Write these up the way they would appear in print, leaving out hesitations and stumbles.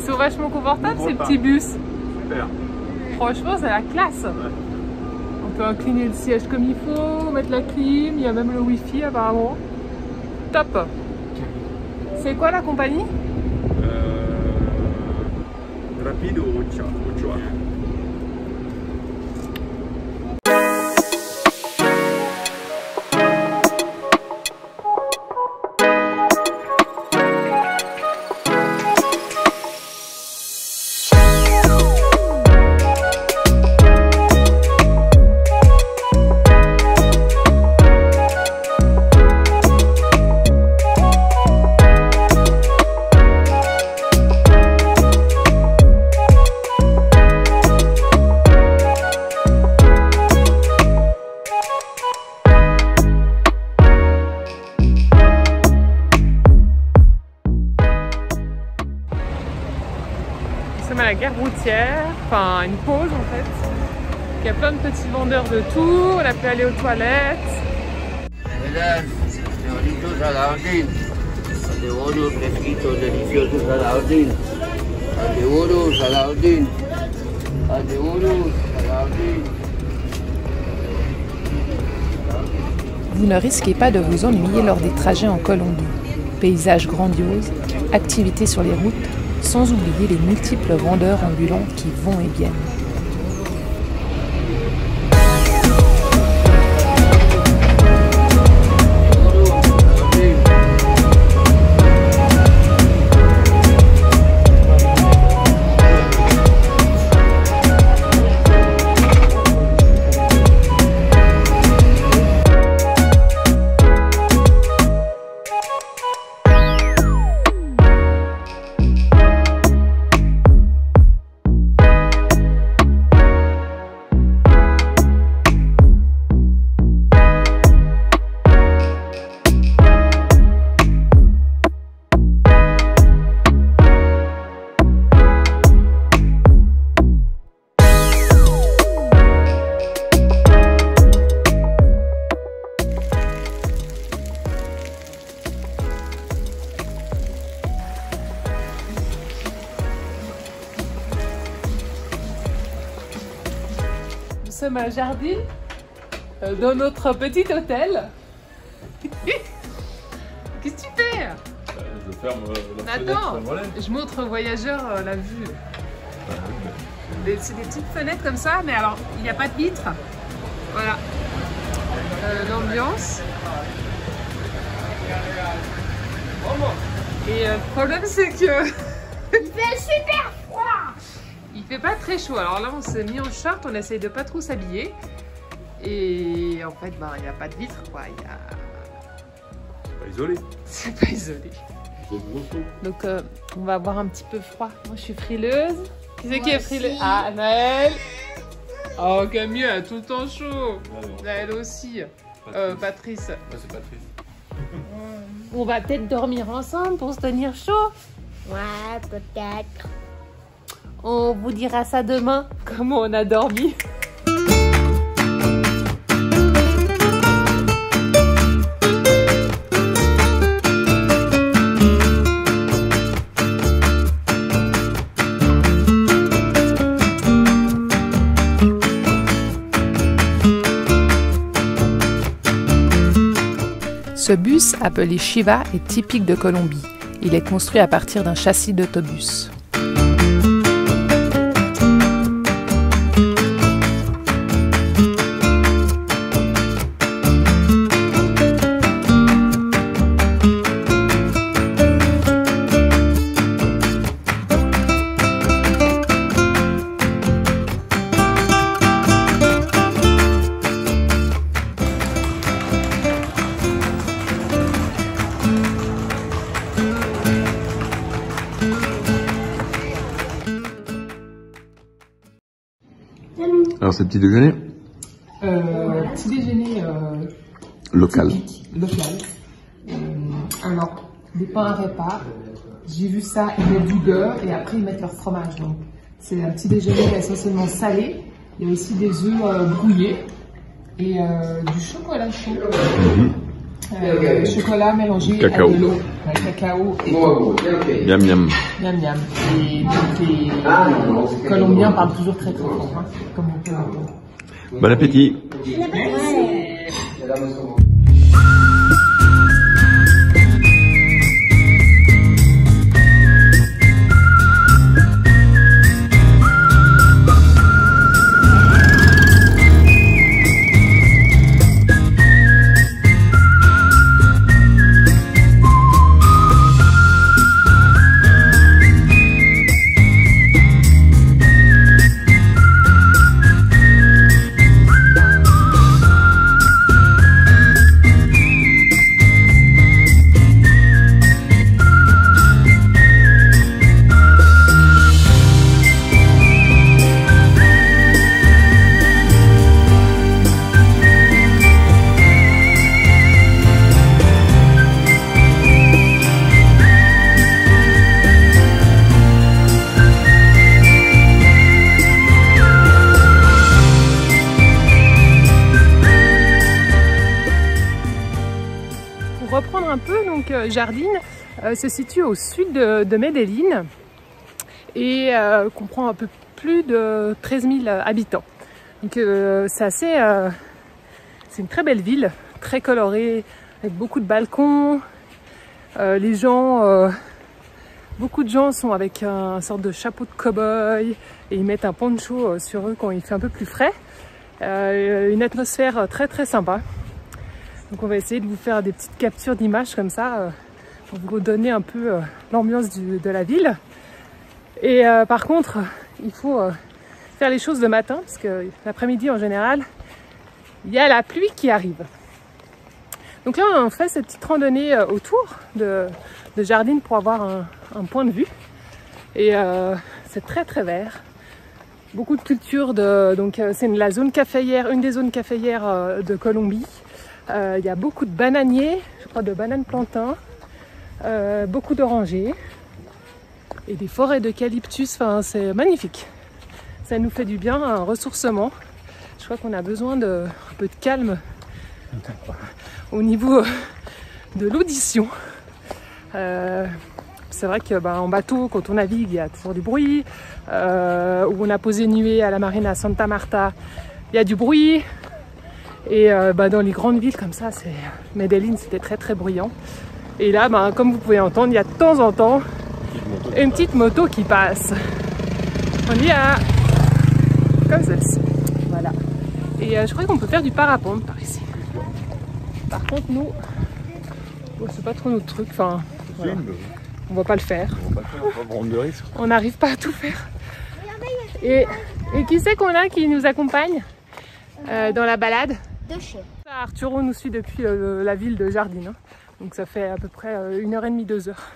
Ils sont vachement confortables ces petits bus. Super. Franchement, c'est la classe. Ouais. On peut incliner le siège comme il faut, mettre la clim, il y a même le wifi apparemment. Top. C'est quoi la compagnie? Rapido Ochoa. Nous sommes à la gare routière, enfin une pause en fait. Il y a plein de petdes vendeurs de tout, on a pu aller aux toilettes. Mesdames, señoritos a la orden. Pan de oro, fresquitos, deliciosos a la orden. Pan de oro a la orden. Pan de oro a la orden. Vous ne risquez pas de vous ennuyer lors des trajets en Colombie. Paysages grandioses, activités sur les routes, sans oublier les multiples vendeurs ambulants qui vont et viennent. Nous sommes à Jardine, dans notre petit hôtel. Qu'est-ce que tu fais? Je ferme la fenêtre. Attends, Voilà. je montre aux voyageurs la vue. C'est des petites fenêtres comme ça, mais alors il n'y a pas de vitre. Voilà. L'ambiance. Et le problème c'est que Il fait super froid. il fait pas très chaud. Alors là on s'est mis en short, on essaye de pas trop s'habiller. Et en fait il n'y a pas de vitre quoi. Pas isolé. C'est pas isolé. Donc on va avoir un petit peu froid. Moi je suis frileuse. Qui c'est qui est frileuse? Ah Naël. Oh Camille elle a tout le temps chaud. Naël aussi. Patrice. Ouais, c'est Patrice. On va peut-être dormir ensemble pour se tenir chaud. Ouais, peut-être. On vous dira ça demain, comment on a dormi. Ce bus, appelé Shiva, est typique de Colombie. Il est construit à partir d'un châssis d'autobus. Alors c'est petit déjeuner Petit déjeuner local. typique, local. Alors, des pains à repas. J'ai vu ça, ils mettent du beurre et après ils mettent leur fromage. Donc, c'est un petit déjeuner essentiellement salé. Il y a aussi des œufs brouillés et du chocolat chaud. chocolat mélangé Cacao. à de l'eau. Cacao et Miam miam. miam miam. Et donc les Colombiens parlent toujours très très fort, hein, comme on peut l'entendre. Bon appétit. Reprendre un peu, donc Jardine se situe au sud de Medellín et comprend un peu plus de 13 000 habitants. Donc c'est une très belle ville, très colorée, avec beaucoup de balcons. Les gens, beaucoup de gens sont avec un sorte de chapeau de cow-boy et ils mettent un poncho sur eux quand il fait un peu plus frais. Une atmosphère très très sympa. Donc on va essayer de vous faire des petites captures d'images comme ça pour vous donner un peu l'ambiance de la ville. Et par contre, il faut faire les choses le matin parce que l'après-midi en général, il y a la pluie qui arrive. Donc là, on fait cette petite randonnée autour de Jardine pour avoir un point de vue. Et c'est très très vert. Beaucoup de culture, donc c'est la zone caféière, une des zones caféières de Colombie. Il y a beaucoup de bananiers, je crois de bananes plantains, beaucoup d'orangers et des forêts d'eucalyptus, enfin, c'est magnifique. Ça nous fait du bien, un ressourcement. Je crois qu'on a besoin un peu de calme au niveau de l'audition. C'est vrai que en bateau, quand on navigue, il y a toujours du bruit. Où on a posé nuée à la marine à Santa Marta, il y a du bruit. Et dans les grandes villes comme ça, Medellín, c'était très très bruyant. Et là, comme vous pouvez entendre, il y a de temps en temps une petite moto qui passe. On y a comme celle-ci. Voilà. Et je crois qu'on peut faire du parapente par ici. Par contre, nous, c'est pas trop notre truc. Enfin, voilà. On va pas le faire. On n'arrive pas à tout faire. Et qui c'est qu'on a qui nous accompagne dans la balade? Arturo nous suit depuis la ville de Jardine, hein. Donc ça fait à peu près 1h30, 2 heures.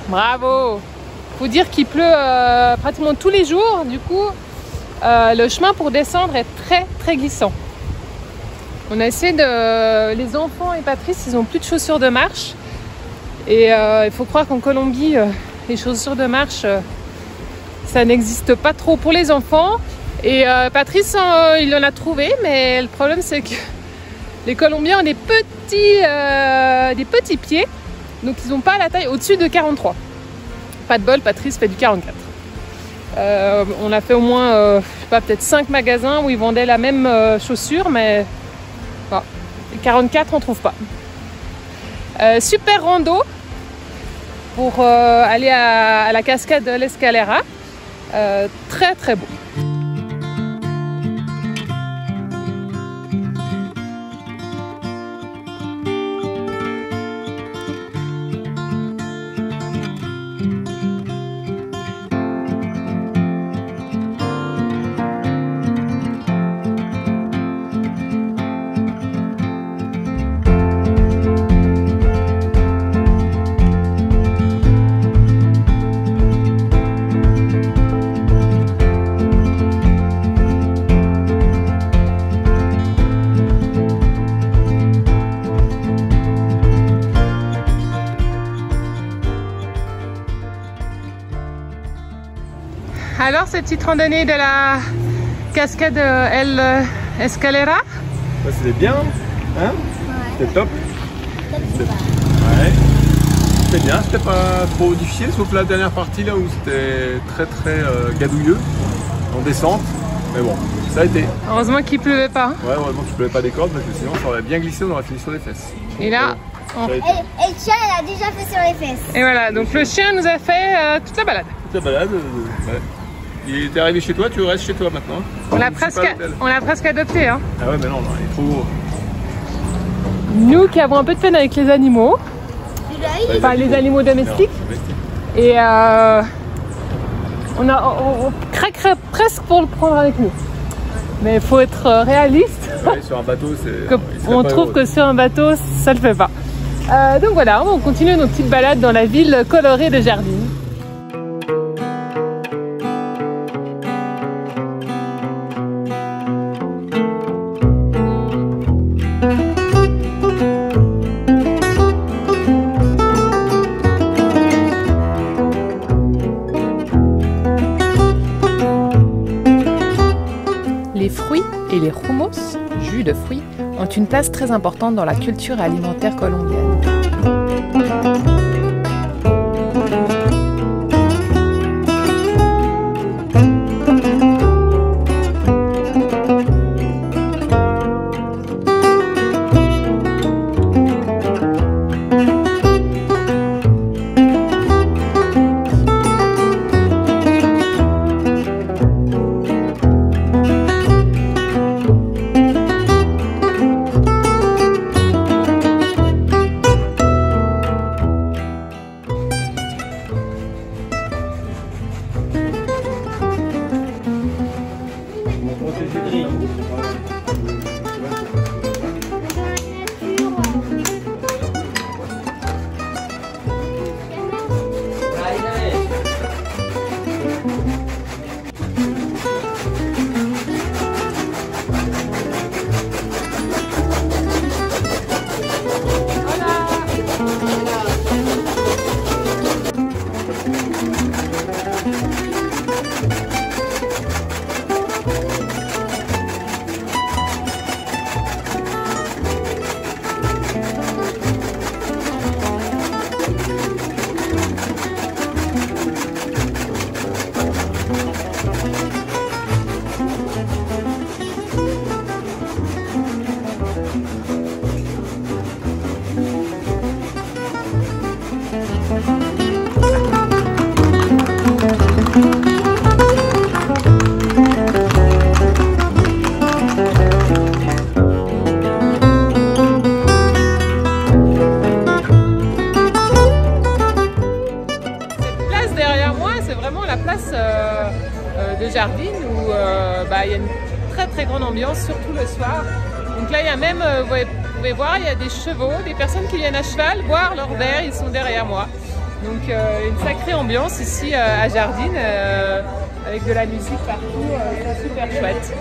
Bravo. Faut dire qu'il pleut pratiquement tous les jours. Du coup, le chemin pour descendre est très très glissant. On a essayé de... Les enfants et Patrice, ils n'ont plus de chaussures de marche. Et il faut croire qu'en Colombie, les chaussures de marche, ça n'existe pas trop pour les enfants. Et Patrice, il en a trouvé, mais le problème c'est que les Colombiens ont des petits pieds. Donc ils n'ont pas la taille au-dessus de 43. Pas de bol, Patrice fait du 44. On a fait au moins, je sais pas, peut-être 5 magasins où ils vendaient la même chaussure, mais bon, 44 on trouve pas. Super rando pour aller à la cascade de l'Escalera. Très très beau. Alors, cette petite randonnée de la cascade El Escalera? C'était bien, hein? C'était top. Ouais. C'était bien, c'était pas trop difficile, sauf la dernière partie là où c'était très très gadouilleux en descente. Mais bon, ça a été. Heureusement qu'il pleuvait pas. Ouais, heureusement qu'il pleuvait pas des cordes, parce que sinon ça aurait bien glissé, on aurait fini sur les fesses. Et là, Et le chien, il a déjà fait sur les fesses. et voilà, donc le chien nous a fait toute la balade. Toute la balade, ouais. Il était arrivé chez toi, tu restes chez toi maintenant. On l'a presque adopté. Hein. Ah ouais, mais non, il est trop gros. Nous qui avons un peu de peine avec les animaux, enfin les animaux domestiques, et on craquerait presque pour le prendre avec nous. Mais il faut être réaliste. Ouais, sur un bateau, c'est. On trouve que sur un bateau, ça le fait pas. Donc voilà, on continue nos petites balades dans la ville colorée de Jardine. Les fruits et les hummus, jus de fruits, ont une place très importante dans la culture alimentaire colombienne. de Jardine où il y a une très très grande ambiance, surtout le soir. Donc là il y a même, vous pouvez voir, il y a des chevaux, des personnes qui viennent à cheval boire leur verre, ils sont derrière moi. Donc une sacrée ambiance ici à Jardine, avec de la musique partout, c'est super chouette.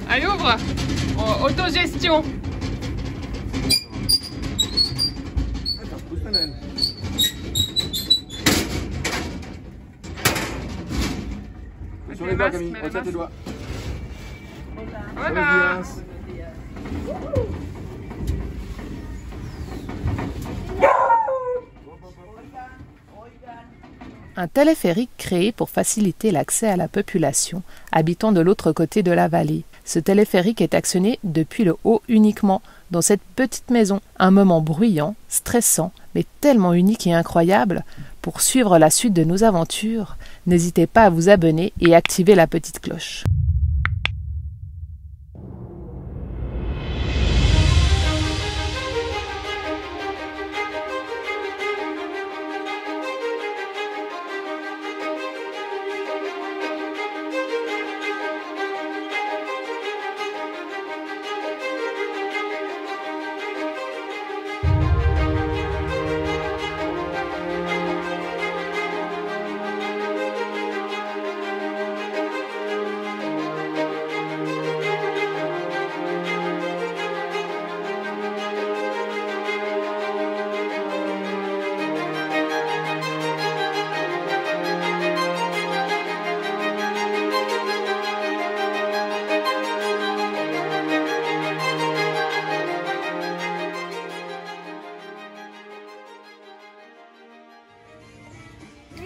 Allez, ouvre. Autogestion. Sur les doigts, Camille. Retiens tes doigts. Voilà. Un téléphérique créé pour faciliter l'accès à la population habitant de l'autre côté de la vallée. Ce téléphérique est actionné depuis le haut uniquement, dans cette petite maison. Un moment bruyant, stressant, mais tellement unique et incroyable. Pour suivre la suite de nos aventures, n'hésitez pas à vous abonner et activer la petite cloche.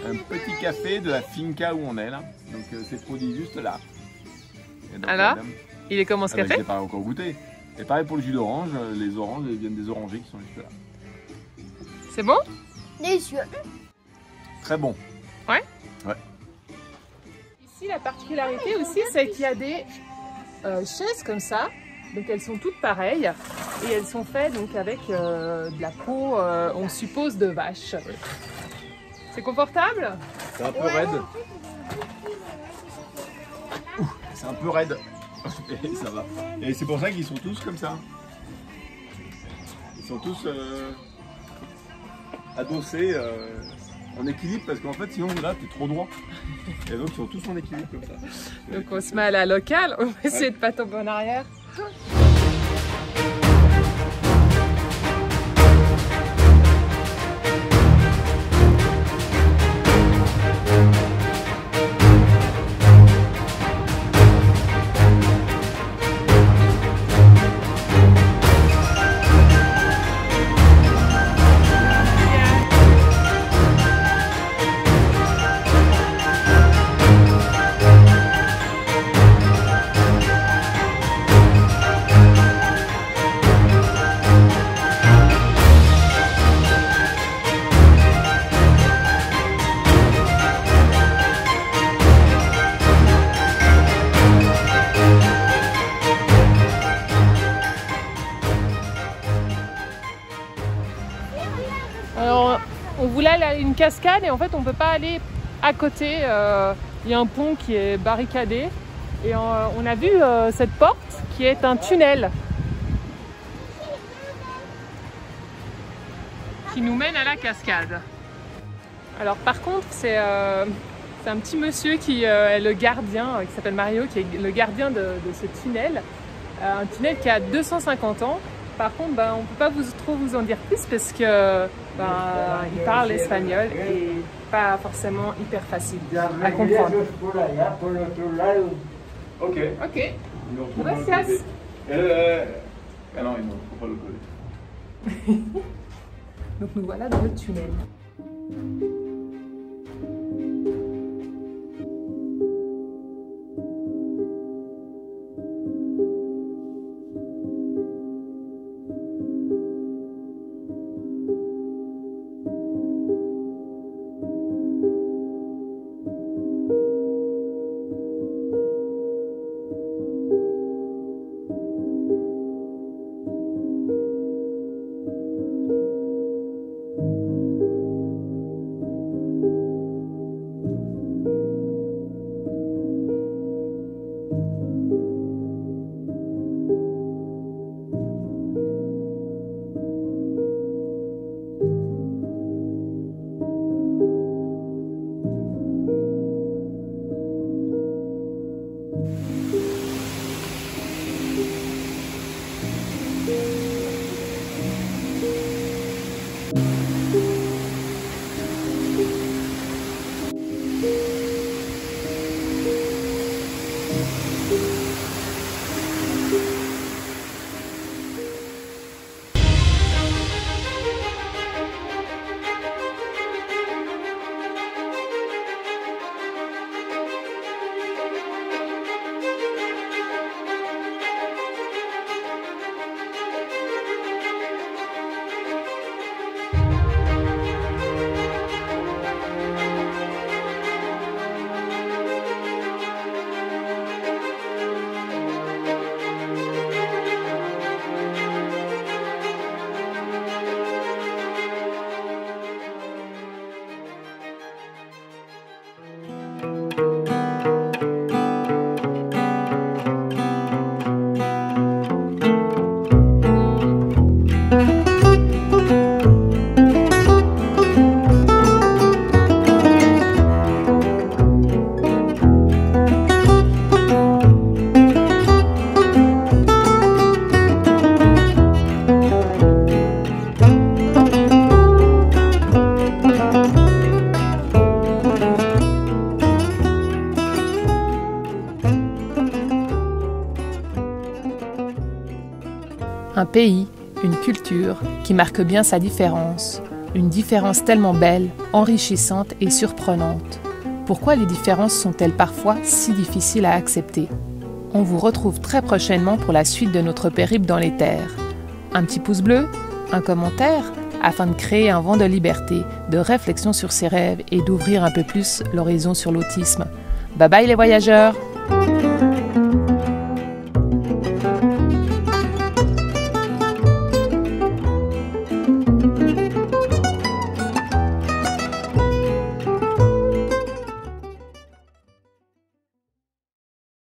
Un petit café de la finca où on est là, donc c'est produit juste là. Alors, il est comment ce café? Je l'ai pas encore goûté. Et pareil pour le jus d'orange, les oranges viennent des orangers qui sont juste là. C'est bon? Délicieux. Très bon. Ouais? Ouais. Ici, la particularité aussi, c'est qu'il y a des chaises comme ça. Donc elles sont toutes pareilles et elles sont faites donc avec de la peau, on suppose, de vache. Ouais. C'est confortable? C'est un peu raide. C'est un peu raide. Et ça va. Et c'est pour ça qu'ils sont tous comme ça. Ils sont tous adossés en équilibre parce qu'en fait sinon là t'es trop droit. Et donc ils sont tous en équilibre comme ça. Donc on se met à la locale, on va essayer de pas tomber en arrière. une cascade et en fait on peut pas aller à côté. Il y a un pont qui est barricadé et on a vu cette porte qui est un tunnel qui nous mène à la cascade. Alors par contre c'est un petit monsieur qui est le gardien, qui s'appelle Mario, qui est le gardien de ce tunnel. Un tunnel qui a 250 ans. Par contre, on ne peut pas trop vous en dire plus parce que il parle espagnol et pas forcément hyper facile à comprendre. Ok. Ok. Gracias. Ah non, il ne faut pas le coller. Donc nous voilà dans le tunnel. Un pays, une culture qui marque bien sa différence. Une différence tellement belle, enrichissante et surprenante. Pourquoi les différences sont-elles parfois si difficiles à accepter? On vous retrouve très prochainement pour la suite de notre périple dans les terres. Un petit pouce bleu, un commentaire, afin de créer un vent de liberté, de réflexion sur ses rêves et d'ouvrir un peu plus l'horizon sur l'autisme. Bye bye les voyageurs!